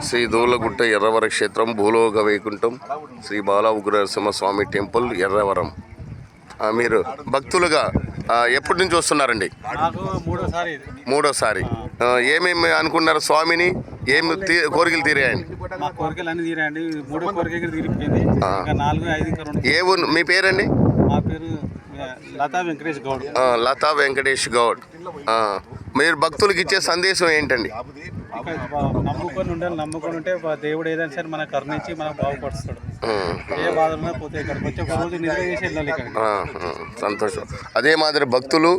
శ్రీ దూలగుట్ట ఎర్రవర క్షేత్రం భూలోక వైకుంఠం శ్రీ బాల ఉగ్రనరసింహ స్వామి టెంపుల్ ఎర్రవరం. మీరు భక్తులుగా ఎప్పటి నుంచి వస్తున్నారండి? మూడోసారి. ఏమేమి అనుకున్నారు స్వామిని? ఏమి కోరికలు తీరాయండి? ఏ ఊరు మీ పేరండి? లతా వెంకటేష్ గౌడ్. మీరు భక్తులకు ఇచ్చే సందేశం ఏంటండి? నమ్ముకొని ఉంటే దేవుడు ఏదైనా సరే మనకు కరుణించి మనకు బాగుపరుస్తాడు. ఏ బాధలున్నా పోతే ఇక్కడికి వచ్చి ఒక రోజు నిద్ర చేసి వెళ్ళాలి. సంతోషం. అదే మాదిరి భక్తులు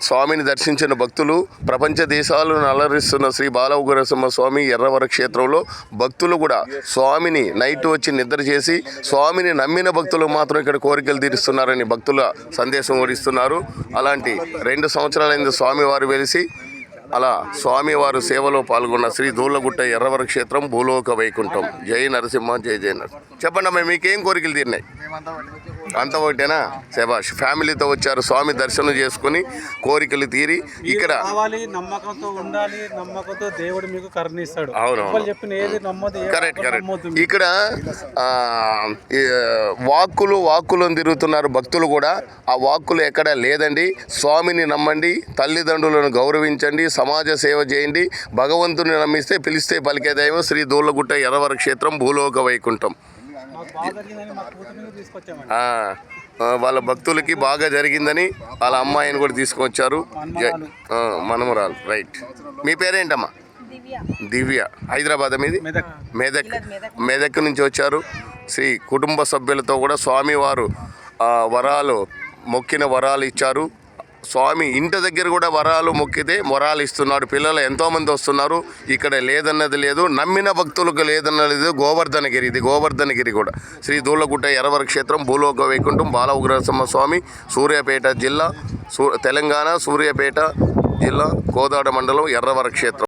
స్వామిని దర్శించిన భక్తులు ప్రపంచ దేశాలను అలరిస్తున్న శ్రీ బాల ఉగ్రనరసింహ స్వామి ఎర్రవర క్షేత్రంలో భక్తులు కూడా స్వామిని నైట్ వచ్చి నిద్ర చేసి స్వామిని నమ్మిన భక్తులు మాత్రం ఇక్కడ కోరికలు తీరుస్తున్నారని భక్తుల సందేశం ఓడిస్తున్నారు. అలాంటి 2 సంవత్సరాలైంది స్వామివారు వెలిసి. అలా స్వామివారు సేవలో పాల్గొన్న శ్రీ దూలగుట్ట ఎర్రవర క్షేత్రం భూలోక వైకుంఠం. జై నరసింహ, జై జై నరసింహ. చెప్పండి అమ్మ, మీకేం కోరికలు తీరినాయి? అంత ఒకటేనా? శభాష్. ఫ్యామిలీతో వచ్చారు, స్వామి దర్శనం చేసుకుని కోరికలు తీరి ఇక్కడ నమ్మకంతో ఉండాలి. నమ్మకంతో దేవుడు మీకు కరుణిస్తాడు. కరెక్ట్. ఇక్కడ వాక్కులను తిరుగుతున్నారు భక్తులు కూడా. ఆ వాక్కులు ఎక్కడ లేదండి. స్వామిని నమ్మండి, తల్లిదండ్రులను గౌరవించండి, సమాజ సేవ చేయండి. భగవంతుని నమ్మిస్తే పిలిస్తే పలికే దైవం శ్రీ దూలగుట్ట ఎర్రవర క్షేత్రం భూలోక వైకుంఠం. వాళ్ళ భక్తులకి బాగా జరిగిందని వాళ్ళ అమ్మాయిని కూడా తీసుకొచ్చారు. మనమరాలు. రైట్. మీ పేరేంటమ్మా? దివ్య. హైదరాబాద్ మీది? మెదక్ నుంచి వచ్చారు. శ్రీ కుటుంబ సభ్యులతో కూడా స్వామివారు వరాలు మొక్కిన వరాలు ఇచ్చారు. స్వామి ఇంటి దగ్గర కూడా వరాలు మొక్కితే వరాలు ఇస్తున్నాడు. పిల్లలు ఎంతోమంది వస్తున్నారు. ఇక్కడ లేదన్నది లేదు, నమ్మిన భక్తులకు లేదన్నది లేదు. గోవర్ధనగిరి, ఇది గోవర్ధనగిరి కూడా. శ్రీ దూలగుట్ట ఎర్రవర క్షేత్రం భూలోక వైకుంఠం బాల ఉగ్రనరసింహ స్వామి, సూర్యాపేట జిల్లా, తెలంగాణ, సూర్యాపేట జిల్లా, కోదాడ మండలం, ఎర్రవర క్షేత్రం.